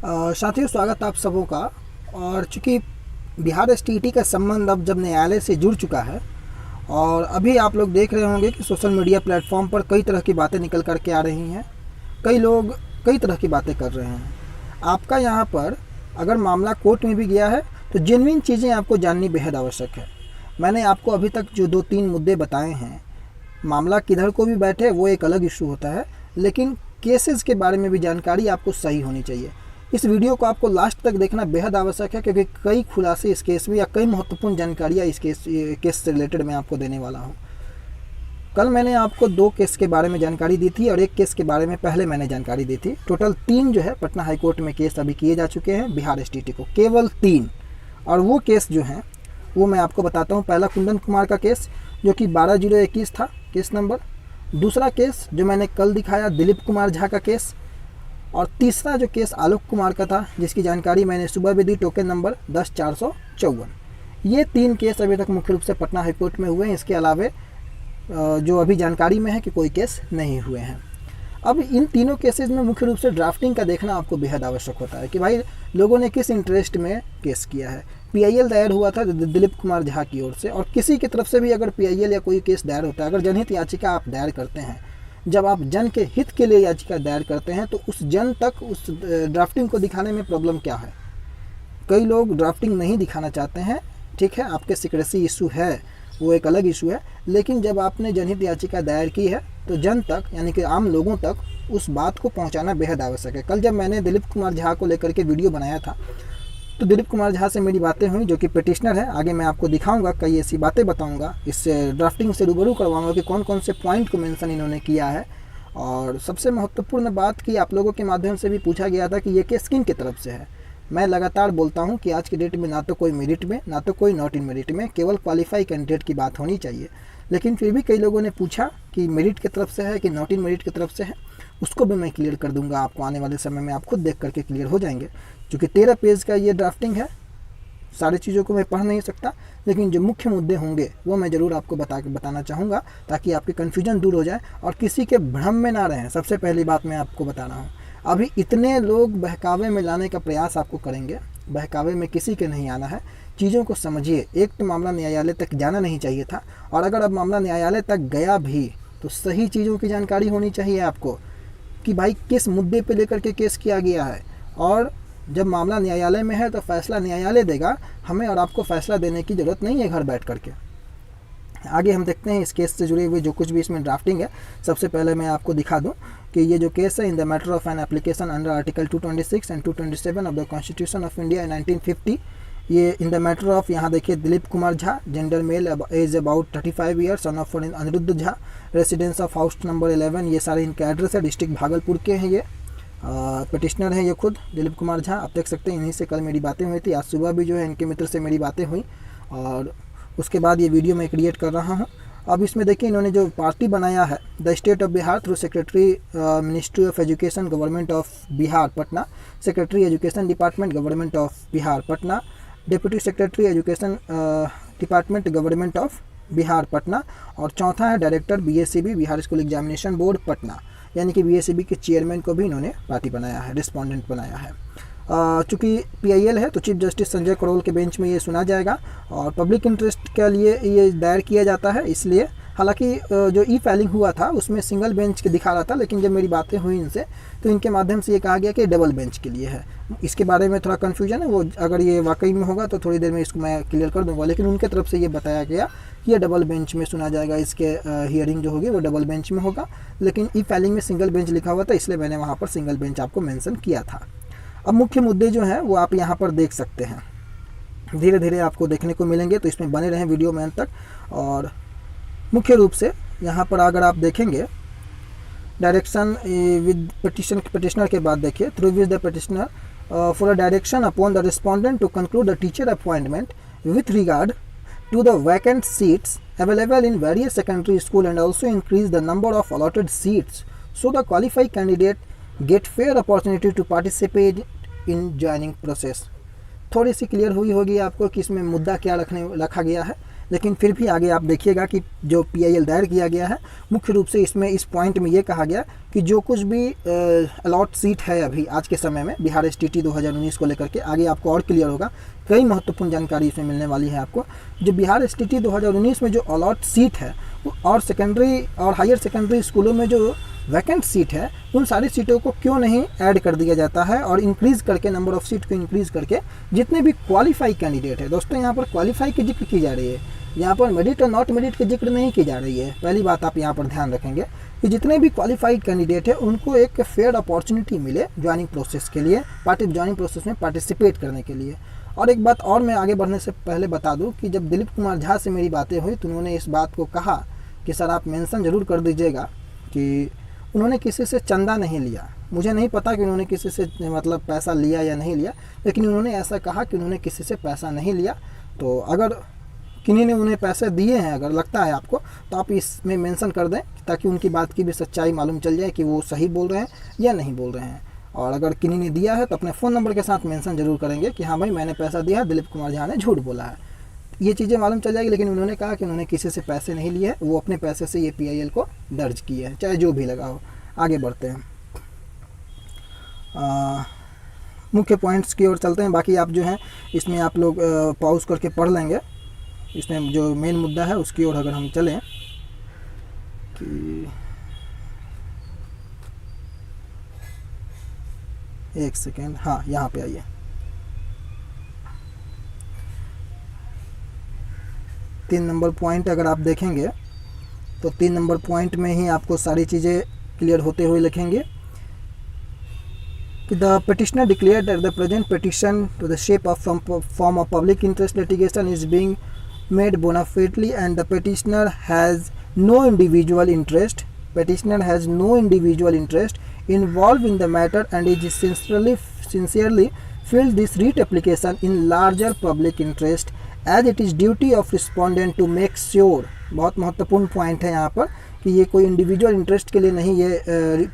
साथियों, स्वागत आप सबों का। और चूँकि बिहार एसटीईटी का संबंध अब जब न्यायालय से जुड़ चुका है और अभी आप लोग देख रहे होंगे कि सोशल मीडिया प्लेटफॉर्म पर कई तरह की बातें निकल कर के आ रही हैं। कई लोग कई तरह की बातें कर रहे हैं। आपका यहाँ पर अगर मामला कोर्ट में भी गया है तो जेन्युइन चीज़ें आपको जाननी बेहद आवश्यक है। मैंने आपको अभी तक जो 2-3 मुद्दे बताए हैं, मामला किधर को भी बैठे वो एक अलग इशू होता है, लेकिन केसेस के बारे में भी जानकारी आपको सही होनी चाहिए। इस वीडियो को आपको लास्ट तक देखना बेहद आवश्यक है, क्योंकि कई खुलासे इस केस में या कई महत्वपूर्ण जानकारियाँ इस केस से रिलेटेड मैं आपको देने वाला हूँ। कल मैंने आपको 2 केस के बारे में जानकारी दी थी और 1 केस के बारे में पहले मैंने जानकारी दी थी। टोटल 3 जो है पटना हाईकोर्ट में केस अभी किए जा चुके हैं बिहार एसटीईटी को, केवल 3। और वो केस जो हैं वो मैं आपको बताता हूँ। पहला कुंदन कुमार का केस जो कि 12/021 था केस नंबर। दूसरा केस जो मैंने कल दिखाया दिलीप कुमार झा का केस। और तीसरा जो केस आलोक कुमार का था, जिसकी जानकारी मैंने सुबह भी दी, टोकन नंबर 10/454। ये 3 केस अभी तक मुख्य रूप से पटना हाईकोर्ट में हुए हैं। इसके अलावे जो अभी जानकारी में है कि कोई केस नहीं हुए हैं। अब इन तीनों केसेस में मुख्य रूप से ड्राफ्टिंग का देखना आपको बेहद आवश्यक होता है कि भाई लोगों ने किस इंटरेस्ट में केस किया है। पीआईएल दायर हुआ था दिलीप कुमार झा की ओर से, और किसी की तरफ से भी अगर पीआईएल या कोई केस दायर होता है, अगर जनहित याचिका आप दायर करते हैं, जब आप जन के हित के लिए याचिका दायर करते हैं तो उस जन तक उस ड्राफ्टिंग को दिखाने में प्रॉब्लम क्या है। कई लोग ड्राफ्टिंग नहीं दिखाना चाहते हैं, ठीक है, आपके सिक्रेसी इशू है, वो एक अलग इशू है। लेकिन जब आपने जनहित याचिका दायर की है तो जन तक, यानी कि आम लोगों तक उस बात को पहुंचाना बेहद आवश्यक है। कल जब मैंने दिलीप कुमार झा को लेकर के वीडियो बनाया था तो दिलीप कुमार झा से मेरी बातें हुई, जो कि पिटिशनर है। आगे मैं आपको दिखाऊंगा, कई ऐसी बातें बताऊंगा, इससे ड्राफ्टिंग से रूबरू करवाऊंगा कि कौन कौन से पॉइंट को मेंशन इन्होंने किया है। और सबसे महत्वपूर्ण बात कि आप लोगों के माध्यम से भी पूछा गया था कि ये केस किन की तरफ से है। मैं लगातार बोलता हूं कि आज की डेट में ना तो कोई मेरिट में, ना तो कोई नॉट इन मेरिट में, केवल क्वालिफाई कैंडिडेट की बात होनी चाहिए। लेकिन फिर भी कई लोगों ने पूछा कि मेरिट की तरफ से है कि नॉट इन मेरिट की तरफ से है। उसको भी मैं क्लियर कर दूंगा आपको आने वाले समय में, आप खुद देख करके क्लियर हो जाएंगे। क्योंकि 13 पेज का ये ड्राफ्टिंग है, सारी चीज़ों को मैं पढ़ नहीं सकता, लेकिन जो मुख्य मुद्दे होंगे वो मैं ज़रूर आपको बताना चाहूँगा, ताकि आपकी कन्फ्यूजन दूर हो जाए और किसी के भ्रम में ना रहें। सबसे पहली बात मैं आपको बता रहा हूँ, अभी इतने लोग बहकावे में लाने का प्रयास आपको करेंगे। बहकावे में किसी के नहीं आना है। चीज़ों को समझिए। एक तो मामला न्यायालय तक जाना नहीं चाहिए था, और अगर अब मामला न्यायालय तक गया भी तो सही चीज़ों की जानकारी होनी चाहिए आपको कि भाई किस मुद्दे पे लेकर के केस किया गया है। और जब मामला न्यायालय में है तो फैसला न्यायालय देगा, हमें और आपको फैसला देने की ज़रूरत नहीं है घर बैठ करके। आगे हम देखते हैं इस केस से जुड़े हुए जो कुछ भी इसमें ड्राफ्टिंग है। सबसे पहले मैं आपको दिखा दूं कि ये जो केस है, in the matter of an application under article 226 and 227 of the constitution of India 1950। ये इन द मैटर ऑफ, यहाँ देखिए, Dilip Kumar Jha, gender male, age about 35 year, son of Aniruddh Jha, residence of house number 11। ये सारे इनके एड्रेस है, district Bhagalpur के हैं। ये पिटिशनर है, ये खुद दिलीप कुमार झा। आप देख सकते हैं इन्हीं से कल मेरी बातें हुई थी। आज सुबह भी जो है इनके मित्र से मेरी बातें हुई, और उसके बाद ये वीडियो मैं क्रिएट कर रहा हूँ। अब इसमें देखिए इन्होंने जो पार्टी बनाया है, the state of Bihar through secretary ministry of education government of Bihar Patna, secretary education department government of Bihar Patna, deputy secretary education department government of Bihar Patna, और चौथा है director BSCB Bihar school examination board Patna, यानी कि बीएससीबी के चेयरमैन को भी इन्होंने पार्टी बनाया है, रिस्पोंडेंट बनाया है। चूँकि पीआईएल है तो चीफ जस्टिस संजय करोल के बेंच में ये सुना जाएगा, और पब्लिक इंटरेस्ट के लिए ये दायर किया जाता है। इसलिए हालांकि जो ई फाइलिंग हुआ था उसमें सिंगल बेंच के दिखा रहा था, लेकिन जब मेरी बातें हुई इनसे तो इनके माध्यम से ये कहा गया कि डबल बेंच के लिए है। इसके बारे में थोड़ा कन्फ्यूजन है, वो अगर ये वाकई में होगा तो थोड़ी देर में इसको मैं क्लियर कर दूंगा। लेकिन उनके तरफ से ये बताया गया कि ये डबल बेंच में सुना जाएगा, इसके हियरिंग जो होगी वो डबल बेंच में होगा। लेकिन ई फाइलिंग में सिंगल बेंच लिखा हुआ था, इसलिए मैंने वहाँ पर सिंगल बेंच आपको मैंसन किया था। अब मुख्य मुद्दे जो हैं वो आप यहाँ पर देख सकते हैं, धीरे धीरे आपको देखने को मिलेंगे, तो इसमें बने रहें वीडियो में अंत तक। और मुख्य रूप से यहाँ पर अगर आप देखेंगे डायरेक्शन विद पिटिशनर के बाद देखिए, through which the petitioner for a direction upon the respondent to conclude the teacher appointment with regard to the vacant seats available in various secondary school and also increase the number of allotted seats so the qualified candidate get fair opportunity to participate in joining process। थोड़ी सी clear हुई होगी आपको कि इसमें मुद्दा क्या रखा गया है। लेकिन फिर भी आगे आप देखिएगा कि जो PIL दायर किया गया है, मुख्य रूप से इसमें इस पॉइंट में ये कहा गया कि जो कुछ भी अलॉट सीट है अभी आज के समय में बिहार STT 2019 को लेकर के, आगे आपको और क्लियर होगा, कई महत्वपूर्ण जानकारी इसमें मिलने वाली है आपको। जो बिहार STT 2019 में जो अलॉट सीट है और सेकेंडरी और हायर सेकेंडरी स्कूलों में जो वैकेंट सीट है, उन सारी सीटों को क्यों नहीं ऐड कर दिया जाता है और इंक्रीज़ करके, नंबर ऑफ़ सीट को इंक्रीज़ करके जितने भी क्वालिफाई कैंडिडेट है, दोस्तों यहाँ पर क्वालिफाई की जिक्र की जा रही है, यहाँ पर मेरिट और नॉट मेरिट की जिक्र नहीं की जा रही है। पहली बात आप यहाँ पर ध्यान रखेंगे कि जितने भी क्वालिफाइड कैंडिडेट है उनको एक फेयर अपॉर्चुनिटी मिले ज्वाइनिंग प्रोसेस के लिए, ज्वाइनिंग प्रोसेस में पार्टिसिपेट करने के लिए। और एक बात और मैं आगे बढ़ने से पहले बता दूं कि जब दिलीप कुमार झा से मेरी बातें हुई तो उन्होंने इस बात को कहा कि सर आप मेंशन ज़रूर कर दीजिएगा कि उन्होंने किसी से चंदा नहीं लिया। मुझे नहीं पता कि उन्होंने किसी से मतलब पैसा लिया या नहीं लिया, लेकिन उन्होंने ऐसा कहा कि उन्होंने किसी से पैसा नहीं लिया। तो अगर किन्हीं ने उन्हें पैसे दिए हैं, अगर लगता है आपको, तो आप इसमें मेंशन कर दें ताकि उनकी बात की भी सच्चाई मालूम चल जाए कि वो सही बोल रहे हैं या नहीं बोल रहे हैं। और अगर किन्हीं ने दिया है तो अपने फ़ोन नंबर के साथ मेंशन जरूर करेंगे कि हाँ भाई मैंने पैसा दिया है, दिलीप कुमार झा ने झूठ बोला है, ये चीज़ें मालूम चल जाएगी। लेकिन उन्होंने कहा कि उन्होंने किसी से पैसे नहीं लिए, वो अपने पैसे से ये PIL को दर्ज किए हैं, चाहे जो भी लगा हो। आगे बढ़ते हैं, मुख्य पॉइंट्स की ओर चलते हैं। बाकी आप जो हैं इसमें आप लोग पॉज करके पढ़ लेंगे। इसमें जो मेन मुद्दा है उसकी ओर अगर हम चलें कि एक सेकेंड, हाँ यहाँ पे आइए। 3 नंबर पॉइंट अगर आप देखेंगे तो 3 नंबर पॉइंट में ही आपको सारी चीज़ें क्लियर होते हुए लिखेंगे कि the petitioner declared that the present petition to the shape of form of public interest litigation is being made bona fidely and the petitioner has no individual interest. Petitioner has no individual interest involved in the matter and is sincerely filed this writ application in larger public interest as it is duty of respondent to make sure। बहुत महत्वपूर्ण point है यहाँ पर कि ये कोई individual interest के लिए नहीं ये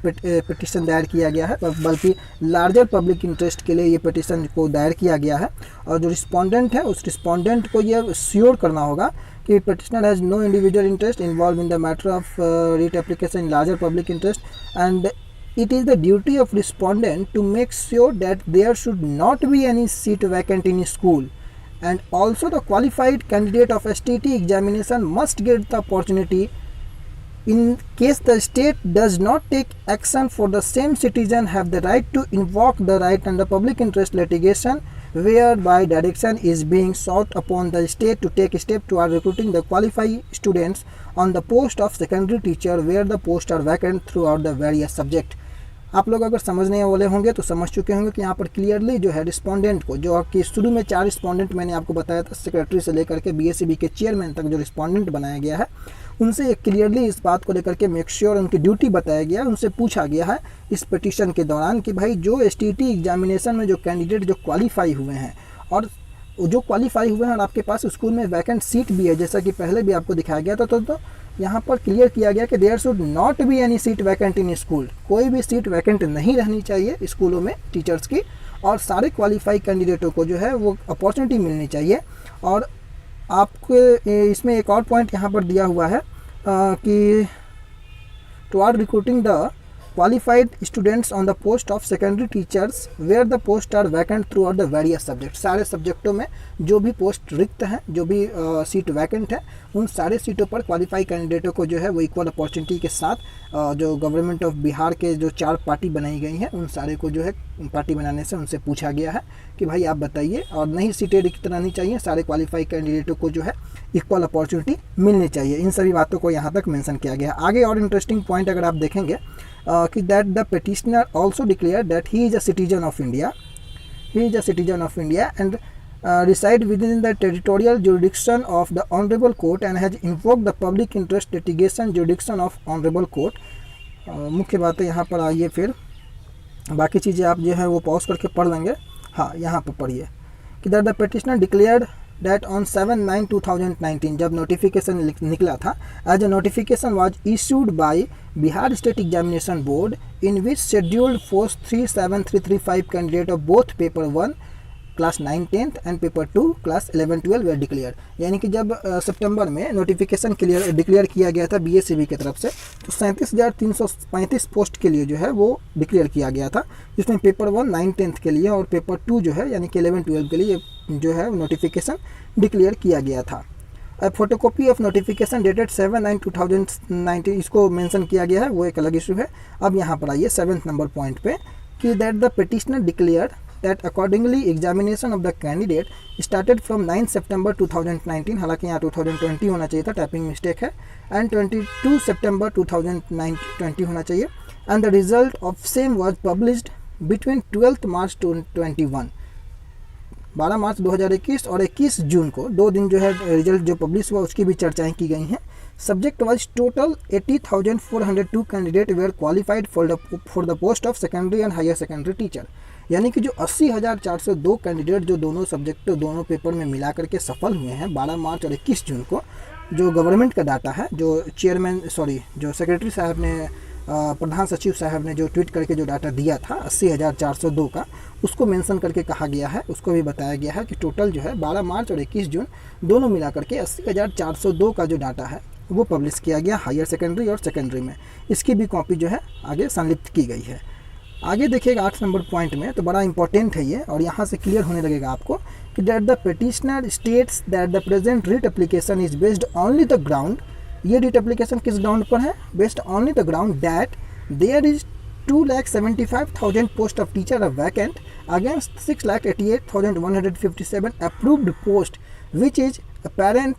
पिटिशन दायर किया गया है, बल्कि लार्जर पब्लिक इंटरेस्ट के लिए ये पिटिशन को दायर किया गया है। और जो रिस्पोंडेंट है उस रिस्पोंडेंट को ये श्योर करना होगा कि petitioner has no individual interest involve in the matter of writ application in larger public interest and it is the duty of respondent to make sure that there should not be any seat vacant in school, and also the qualified candidate of STT examination must get the opportunity in case the state does not take action for the same citizen have the right to invoke the right under public interest litigation whereby direction is being sought upon the state to take step toward recruiting the qualified students on the post of secondary teacher where the posts are vacant throughout the various subject। आप लोग अगर समझने वाले होंगे तो समझ चुके होंगे कि यहाँ पर क्लियरली जो है रिस्पोंडेंट को, जो कि शुरू में 4 रिस्पोंडेंट मैंने आपको बताया था, सेक्रेटरी से लेकर के BSCB के चेयरमैन तक जो रिस्पोंडेंट बनाया गया है, उनसे क्लियरली इस बात को लेकर के मेक श्योर उनकी ड्यूटी बताया गया है। उनसे पूछा गया है इस पिटीशन के दौरान कि भाई जो STT एग्जामिनेशन में जो कैंडिडेट जो क्वालिफाई हुए हैं और जो क्वालिफाई हुए हैं और आपके पास स्कूल में वैकेंट सीट भी है, जैसा कि पहले भी आपको दिखाया गया था, तो यहाँ पर क्लियर किया गया कि there should not be any seat vacant in school. कोई भी सीट वैकेंट नहीं रहनी चाहिए स्कूलों में टीचर्स की, और सारे क्वालिफाई कैंडिडेटों को जो है वो अपॉर्चुनिटी मिलनी चाहिए। और आपको इसमें एक और पॉइंट यहाँ पर दिया हुआ है कि toward recruiting the qualified students on the post of secondary teachers where the posts are vacant throughout the various subjects। सारे सब्जेक्टों में जो भी पोस्ट रिक्त हैं, जो भी सीट वैकेंट है, उन सारे सीटों पर क्वालिफाई कैंडिडेटों को जो है वो इक्वल अपॉर्चुनिटी के साथ जो गवर्नमेंट ऑफ बिहार के जो 4 पार्टी बनाई गई हैं, उन सारे को जो है पार्टी बनाने से उनसे पूछा गया है कि भाई आप बताइए, और नहीं सीटें रिक्त रहनी चाहिए, सारे क्वालिफाई कैंडिडेटों को जो है इक्वल अपॉर्चुनिटी मिलनी चाहिए। इन सभी बातों को यहाँ तक मेंशन किया गया है। आगे और इंटरेस्टिंग पॉइंट अगर आप देखेंगे कि that the petitioner also declare that he is a citizen of India, and reside within the territorial jurisdiction of the honorable court and has invoked the public interest litigation jurisdiction of honorable court। मुख्य बातें यहाँ पर आइए, फिर बाकी चीज़ें आप जो है वो पॉज करके पढ़ लेंगे। हाँ, यहाँ पर पढ़िए कि that the petitioner declared that on 7/9/2019 जब नोटिफिकेशन निकला था, as a notification was issued by Bihar State Examination Board in which scheduled post 37335 candidate of both paper 1 class 9 10th and paper 2 class 11 12 way declare. यानी कि जब सितंबर में notification declare किया गया था बीएससीबी की तरफ से, तो 37,335 पोस्ट के लिए जो है वो डिक्लेयर किया गया था, जिसमें पेपर 1 9 10th के लिए और पेपर 2 जो है यानी कि 11 12 के लिए जो है नोटिफिकेशन डिक्लेयर किया गया था। फोटोकॉपी ऑफ नोटिफिकेशन डेटेड 7/9/2019 इसको मेंशन किया गया है, वो एक अलग इशू है। अब यहाँ पर आइए 7th नंबर पॉइंट पे कि that the petitioner declare that accordingly examination of the candidate started from 9 सितंबर 2019, हालांकि यहाँ 2020 होना चाहिए था, टाइपिंग मिस्टेक है, एंड 22 सितंबर 2020 होना चाहिए, and the result of same was published between 12 मार्च 2021, 12 मार्च 2021 और 21 जून को 2 दिन जो है रिजल्ट जो पब्लिश हुआ उसकी भी चर्चाएं की गई हैं। Subject wise total 80,402 candidate were qualified for the post of secondary and higher secondary teacher. यानी कि जो 80,402 कैंडिडेट जो दोनों सब्जेक्ट दोनों पेपर में मिला करके सफल हुए हैं 12 मार्च और 21 जून को, जो गवर्नमेंट का डाटा है, जो जो सेक्रेटरी साहब ने प्रधान सचिव साहब ने जो ट्वीट करके जो डाटा दिया था 80,402 का, उसको मेंशन करके कहा गया है, उसको भी बताया गया है कि टोटल जो है 12 मार्च और 21 जून दोनों मिला करके 80,402 का जो डाटा है वो पब्लिश किया गया हायर सेकेंडरी और सेकेंडरी में। इसकी भी कॉपी जो है आगे संलिप्त की गई है। आगे देखिएगा 8 नंबर पॉइंट में, तो बड़ा इंपॉर्टेंट है ये और यहाँ से क्लियर होने लगेगा आपको कि that the petitioner states that the present writ application is based only the ground, ये रिट एप्लीकेशन किस ग्राउंड पर है, based only the ground that there is 2,75,000 post of teacher are vacant against 6,88,157 approved post which is apparent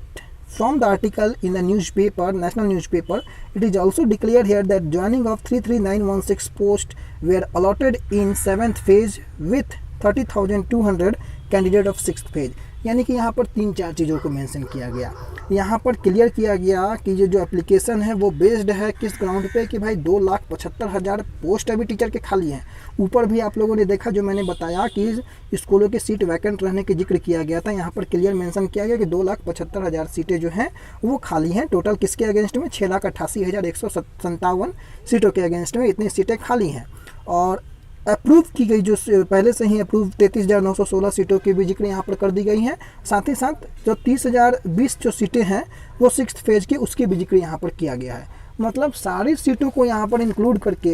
from the article in the newspaper, national newspaper. It is also declared here that joining of 33916 posts were allotted in 7th phase with 30,200 candidate of 6th phase। यानी कि यहाँ पर 3-4 चीज़ों को mention किया गया। यहाँ पर क्लियर किया गया कि ये जो एप्लीकेशन है वो बेस्ड है किस ग्राउंड पे कि भाई 2,75,000 पोस्ट अभी टीचर के खाली हैं। ऊपर भी आप लोगों ने देखा जो मैंने बताया कि स्कूलों की सीट वैकेंट रहने की जिक्र किया गया था, यहाँ पर क्लियर मेंशन किया गया कि 2,75,000 सीटें जो हैं वो खाली हैं। टोटल किसके अगेंस्ट में, 6,88,157 सीटों के अगेंस्ट में इतनी सीटें खाली हैं। और अप्रूव की गई जो पहले से ही अप्रूव 33,916 सीटों की भी जिक्र यहाँ पर कर दी गई हैं। साथ ही साथ जो 30,020 जो सीटें हैं वो 6th फेज की, उसकी भी जिक्र यहाँ पर किया गया है। मतलब सारी सीटों को यहाँ पर इंक्लूड करके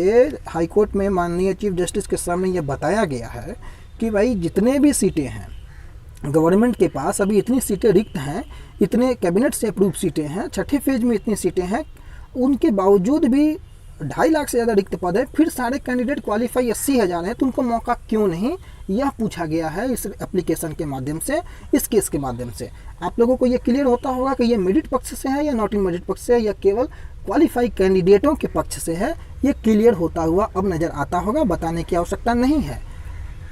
हाई कोर्ट में माननीय चीफ जस्टिस के सामने ये बताया गया है कि भाई जितने भी सीटें हैं गवर्नमेंट के पास, अभी इतनी सीटें रिक्त हैं, इतने कैबिनेट से अप्रूव सीटें हैं, 6ठे फेज में इतनी सीटें हैं, उनके बावजूद भी 2.5 लाख से ज़्यादा रिक्त पद है, फिर सारे कैंडिडेट क्वालिफाई 80,000 हैं, तो उनको मौका क्यों नहीं, यह पूछा गया है इस एप्लीकेशन के माध्यम से, इस केस के माध्यम से। आप लोगों को ये क्लियर होता होगा कि ये मेरिट पक्ष से है या नॉट इन मेरिट पक्ष से है या केवल क्वालिफाई कैंडिडेटों के पक्ष से है, ये क्लियर होता हुआ अब नज़र आता होगा, बताने की आवश्यकता नहीं है।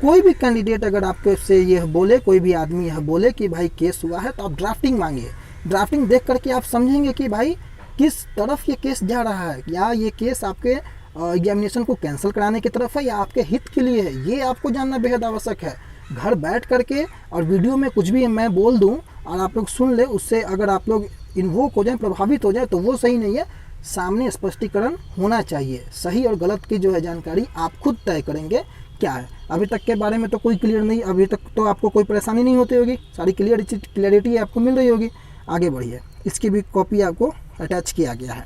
कोई भी कैंडिडेट अगर आपके से यह बोले, कोई भी आदमी यह बोले कि भाई केस हुआ है, तो आप ड्राफ्टिंग मांगिए। ड्राफ्टिंग देख करके आप समझेंगे कि भाई किस तरफ ये केस जा रहा है, या ये केस आपके एग्जामिनेशन को कैंसिल कराने की तरफ है या आपके हित के लिए है, ये आपको जानना बेहद आवश्यक है। घर बैठ करके और वीडियो में कुछ भी मैं बोल दूं और आप लोग सुन ले, उससे अगर आप लोग इन्वोक हो जाए, प्रभावित हो जाए, तो वो सही नहीं है। सामने स्पष्टीकरण होना चाहिए, सही और गलत की जो है जानकारी आप खुद तय करेंगे क्या है। अभी तक के बारे में तो कोई क्लियर नहीं, अभी तक तो आपको कोई परेशानी नहीं होती होगी, सारी क्लियरिटी आपको मिल रही होगी। आगे बढ़िए, इसकी भी कॉपी आपको अटैच किया गया है।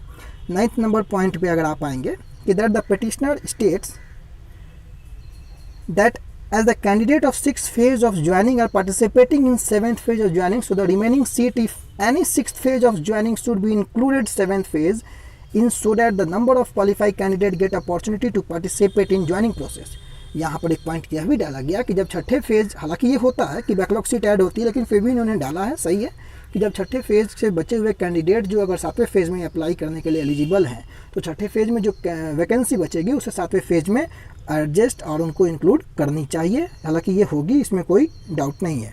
9th नंबर पॉइंट पे अगर आप आएंगे कि that the petitioner states that as the candidate of 6th phase of joining are participating in 7th phase of joining, so the remaining seat if any 6th phase of joining should be included 7th phase in, so that the number of qualified candidate get opportunity to participate in joining process। यहाँ पर एक point यह भी डाला गया कि जब 6ठे phase, हालांकि ये होता है कि बैकलॉग सीट ऐड होती है, लेकिन फिर भी इन्होंने डाला है, सही है कि जब 6ठे फेज से बचे हुए कैंडिडेट जो अगर 7वें फेज में अप्लाई करने के लिए एलिजिबल हैं, तो 6ठे फेज में जो वैकेंसी बचेगी उसे 7वें फेज में एडजस्ट और उनको इंक्लूड करनी चाहिए। हालांकि ये होगी, इसमें कोई डाउट नहीं है।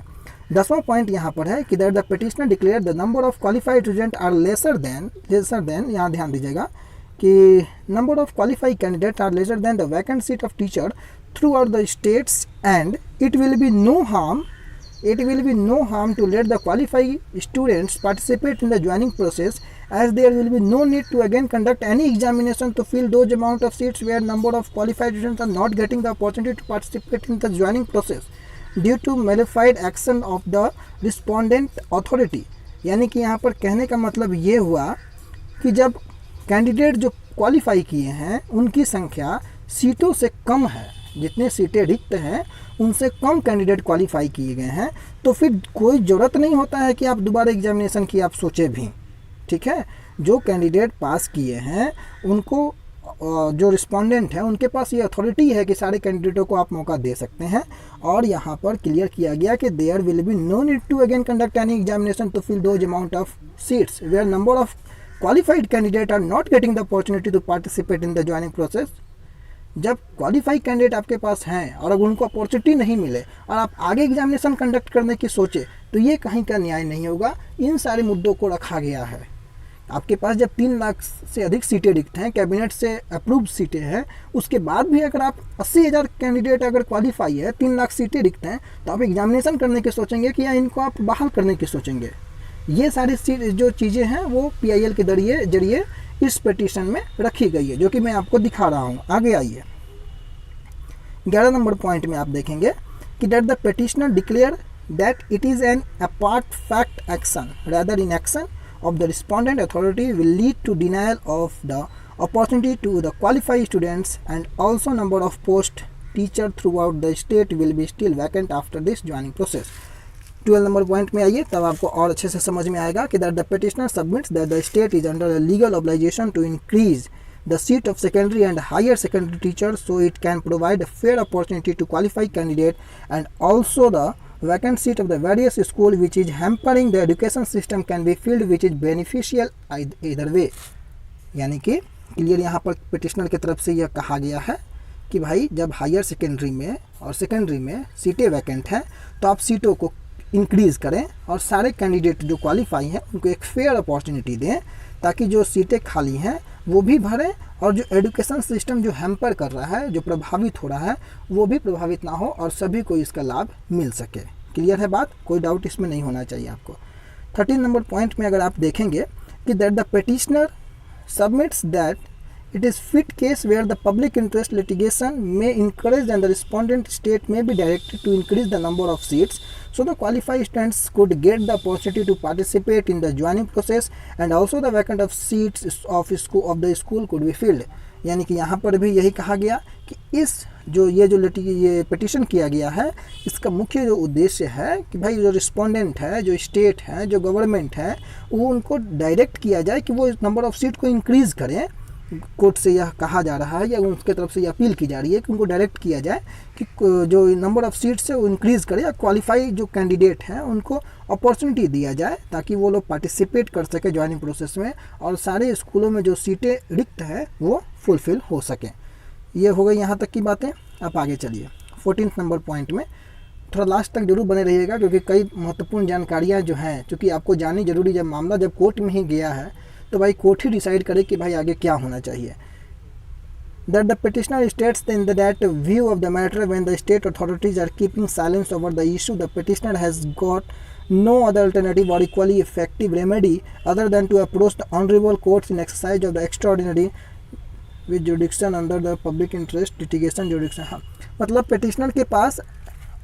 10वां पॉइंट यहाँ पर है कि that the petitioner declare the number of qualified student are lesser than, यहाँ ध्यान दीजिएगा कि number of qualified candidate are lesser than the vacant seat of teacher throughout the states, and it will be no harm to let the qualified students participate in the joining process, as there will be no need to again conduct any examination to fill those amount of seats where number of qualified students are not getting the opportunity to participate in the joining process। Due to malafide action of the respondent authority. यानी कि यहाँ पर कहने का मतलब ये हुआ कि जब कैंडिडेट जो क्वालिफाई किए हैं उनकी संख्या सीटों से कम है, जितने सीटें रिक्त हैं उनसे कम कैंडिडेट क्वालिफाई किए गए हैं, तो फिर कोई ज़रूरत नहीं होता है कि आप दोबारा एग्जामिनेशन की आप सोचें भी। ठीक है, जो कैंडिडेट पास किए हैं उनको जो रिस्पोंडेंट है उनके पास ये अथॉरिटी है कि सारे कैंडिडेटों को आप मौका दे सकते हैं। और यहाँ पर क्लियर किया गया कि there will be no need to again conduct any examination to fill those amount of seats where number of qualified candidate are not getting the opportunity to participate in the joining process. जब qualified candidate आपके पास हैं और अगर उनको opportunity नहीं मिले और आप आगे एग्जामिनेशन कंडक्ट करने की सोचे तो ये कहीं का न्याय नहीं होगा। इन सारे मुद्दों को रखा गया है। आपके पास जब 3 लाख से अधिक सीटें रिक्त हैं, कैबिनेट से अप्रूव्ड सीटें हैं, उसके बाद भी अगर आप 80,000 कैंडिडेट अगर क्वालिफाई है, 3 लाख सीटें रिक्त हैं, तो आप एग्जामिनेशन करने की सोचेंगे कि या इनको आप बहाल करने की सोचेंगे। ये सारी जो चीज़ें हैं वो PIL के जरिए इस पिटीशन में रखी गई है, जो कि मैं आपको दिखा रहा हूँ। आगे आइए, 11 नंबर पॉइंट में आप देखेंगे कि that the petitioner declare that it is an apart fact action rather in action of the respondent authority will lead to denial of the opportunity to the qualified students, and also number of post teacher throughout the state will be still vacant after this joining process। 12 number point में आइए, तब आपको और अच्छे से समझ में आएगा कि that the petitioner submits that the state is under a legal obligation to increase the seat of secondary and higher secondary teachers so it can provide a fair opportunity to qualified candidate, and also the vacant seat of the various school which is hampering the education system can be filled which is beneficial either way। यानी कि clear यहाँ पर petitioner की तरफ से यह कहा गया है कि भाई जब हायर सेकेंडरी में और सेकेंडरी में सीटें वैकेंट हैं तो आप सीटों को इंक्रीज़ करें और सारे कैंडिडेट जो क्वालिफाई हैं उनको एक फेयर अपॉर्चुनिटी दें, ताकि जो सीटें खाली हैं वो भी भरें और जो एजुकेशन सिस्टम जो हैम्पर कर रहा है, जो प्रभावित हो रहा है, वो भी प्रभावित ना हो और सभी को इसका लाभ मिल सके। क्लियर है बात, कोई डाउट इसमें नहीं होना चाहिए आपको। 13 नंबर पॉइंट में अगर आप देखेंगे कि that the petitioner submits that it is fit case where the public interest litigation may encourage and the respondent state may be directed to increase the number of seats so the qualified students could get the opportunity to participate in the joining process, and also the vacant of seats of the school could be filled। यानी कि यहाँ पर भी यही कहा गया कि ये पिटिशन किया गया है, इसका मुख्य जो उद्देश्य है कि भाई जो रिस्पोंडेंट है, जो स्टेट है, जो गवर्नमेंट है, वो उनको डायरेक्ट किया जाए कि वो नंबर ऑफ सीट को इंक्रीज़ करें। कोर्ट से यह कहा जा रहा है या उनके तरफ से यह अपील की जा रही है कि उनको डायरेक्ट किया जाए कि जो नंबर ऑफ सीट्स है वो इंक्रीज़ करे, या क्वालिफाई जो कैंडिडेट हैं उनको अपॉर्चुनिटी दिया जाए ताकि वो लोग पार्टिसिपेट कर सके ज्वाइनिंग प्रोसेस में और सारे स्कूलों में जो सीटें रिक्त हैं वो फुलफ़िल हो सकें। ये हो गई यहाँ तक की बातें। अब आगे चलिए 14 नंबर पॉइंट में, थोड़ा लास्ट तक जरूर बने रहिएगा क्योंकि कई महत्वपूर्ण जानकारियाँ जो हैं चूँकि आपको जाननी जरूरी, जब मामला जब कोर्ट में ही गया है तो भाई कोर्ट ही डिसाइड करे कि भाई आगे क्या होना चाहिए। That the petitioner states in that view of the matter when the state authorities are keeping silence over the issue, the petitioner has got no other alternative or equally effective remedy other than to approach the honorable courts in exercise of the extraordinary with jurisdiction under the public interest litigation jurisdiction। हाँ, मतलब petitioner के पास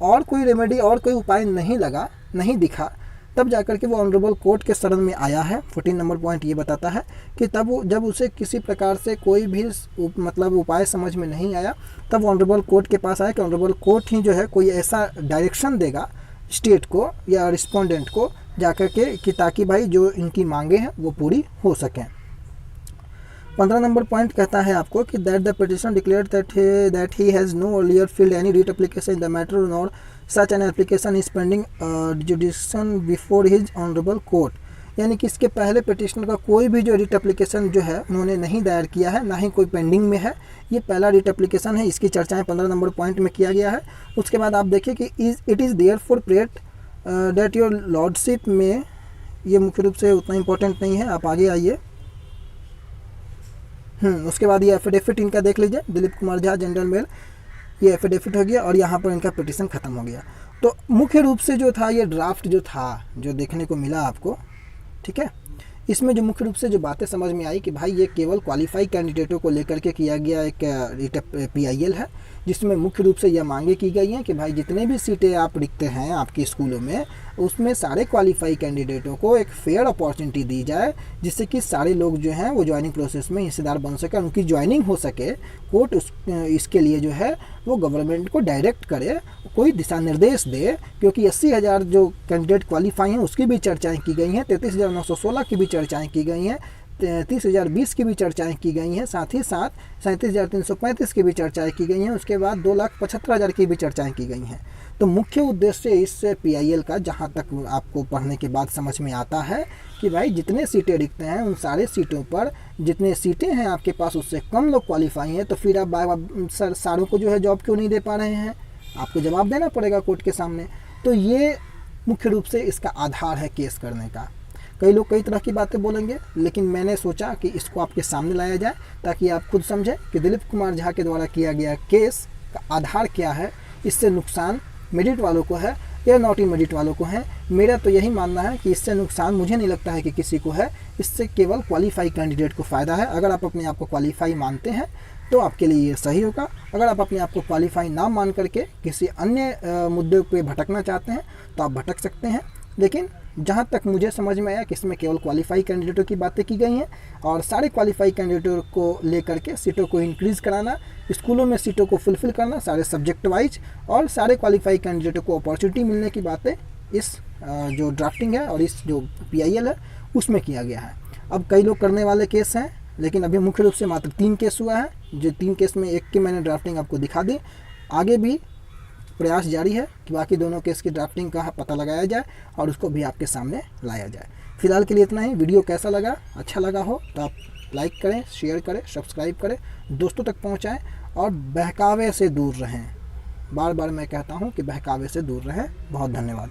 और कोई remedy और कोई उपाय नहीं दिखा, तब जाकर के वो ऑनरेबल कोर्ट के शरण में आया है। 14 नंबर पॉइंट ये बताता है कि तब जब उसे किसी प्रकार से कोई भी मतलब उपाय समझ में नहीं आया, तब ऑनरेबल कोर्ट के पास आया कि ऑनरेबल कोर्ट ही जो है कोई ऐसा डायरेक्शन देगा स्टेट को या रिस्पोंडेंट को जाकर के कि ताकि भाई जो इनकी मांगे हैं वो पूरी हो सकें। 15 नंबर पॉइंट कहता है आपको कि that the petitioner declared that he has know earlier field any writ application in the matter nor such an application is pending जुडिशन before his honourable court. यानी कि इसके पहले पिटिशनर का कोई भी जो रिट एप्लीकेशन जो है उन्होंने नहीं दायर किया है, ना ही कोई पेंडिंग में है। ये पहला रिट एप्लीकेशन है, इसकी चर्चाएं 15 नंबर पॉइंट में किया गया है। उसके बाद आप देखिए कि it is therefore prayed that your lordship में, ये मुख्य रूप से उतना इंपॉर्टेंट नहीं है, आप आगे आइए। उसके बाद ये एफिडेविट इनका देख लीजिए, दिलीप कुमार झा जनरल मेल, ये एफिडेविट हो गया और यहाँ पर इनका पिटिशन ख़त्म हो गया। तो मुख्य रूप से जो था ये ड्राफ्ट जो था जो देखने को मिला आपको, ठीक है, इसमें जो मुख्य रूप से जो बातें समझ में आई कि भाई ये केवल क्वालिफाई कैंडिडेटों को लेकर के किया गया एक PIL है। जिसमें मुख्य रूप से यह मांगे की गई हैं कि भाई जितने भी सीटें आप रिक्त हैं आपके स्कूलों में, उसमें सारे क्वालिफाई कैंडिडेटों को एक फेयर अपॉर्चुनिटी दी जाए, जिससे कि सारे लोग जो हैं वो ज्वाइनिंग प्रोसेस में हिस्सेदार बन सके, उनकी ज्वाइनिंग हो सके। कोर्ट इसके लिए जो है वो गवर्नमेंट को डायरेक्ट करे, कोई दिशा निर्देश दे, क्योंकि 80,000 जो कैंडिडेट क्वालिफाई हैं उसकी भी चर्चाएँ की गई हैं, 33,916 की भी चर्चाएँ की गई हैं, 30,020 की भी चर्चाएं की गई हैं, साथ ही साथ 37,335 की भी चर्चाएं की गई हैं, उसके बाद 2,75,000 की भी चर्चाएं की गई हैं। तो मुख्य उद्देश्य इस PIL का जहां तक आपको पढ़ने के बाद समझ में आता है कि भाई जितने सीटें रिक्त हैं उन सारे सीटों पर जितने सीटें हैं आपके पास उससे कम लोग क्वालिफाई हैं, तो फिर आप सारों को जो है जॉब क्यों नहीं दे पा रहे हैं, आपको जवाब देना पड़ेगा कोर्ट के सामने। तो ये मुख्य रूप से इसका आधार है केस करने का। कई लोग कई तरह की बातें बोलेंगे, लेकिन मैंने सोचा कि इसको आपके सामने लाया जाए ताकि आप खुद समझें कि दिलीप कुमार झा के द्वारा किया गया केस का आधार क्या है, इससे नुकसान मेरिट वालों को है या नॉट इन मेरिट वालों को है। मेरा तो यही मानना है कि इससे नुकसान मुझे नहीं लगता है कि किसी को है, इससे केवल क्वालिफाई कैंडिडेट को फ़ायदा है। अगर आप अपने आप को क्वालिफाई मानते हैं तो आपके लिए ये सही होगा। अगर आप अपने आप को क्वालिफाई ना मान करके किसी अन्य मुद्दे पे भटकना चाहते हैं तो आप भटक सकते हैं, लेकिन जहाँ तक मुझे समझ में आया कि इसमें केवल क्वालिफाई कैंडिडेटों की बातें की गई हैं और सारे क्वालिफाई कैंडिडेटों को लेकर के सीटों को इंक्रीज़ कराना, स्कूलों में सीटों को फुलफ़िल करना सारे सब्जेक्ट वाइज, और सारे क्वालिफाई कैंडिडेटों को अपॉर्चुनिटी मिलने की बातें इस जो ड्राफ्टिंग है और इस जो PIL है उसमें किया गया है। अब कई लोग करने वाले केस हैं, लेकिन अभी मुख्य रूप से मात्र 3 केस हुआ है, जो 3 केस में एक की मैंने ड्राफ्टिंग आपको दिखा दी। आगे भी प्रयास जारी है कि बाकी दोनों केस की ड्राफ्टिंग का पता लगाया जाए और उसको भी आपके सामने लाया जाए। फिलहाल के लिए इतना ही। वीडियो कैसा लगा, अच्छा लगा हो तो आप लाइक करें, शेयर करें, सब्सक्राइब करें, दोस्तों तक पहुंचाएं और बहकावे से दूर रहें। बार बार मैं कहता हूं कि बहकावे से दूर रहें। बहुत धन्यवाद।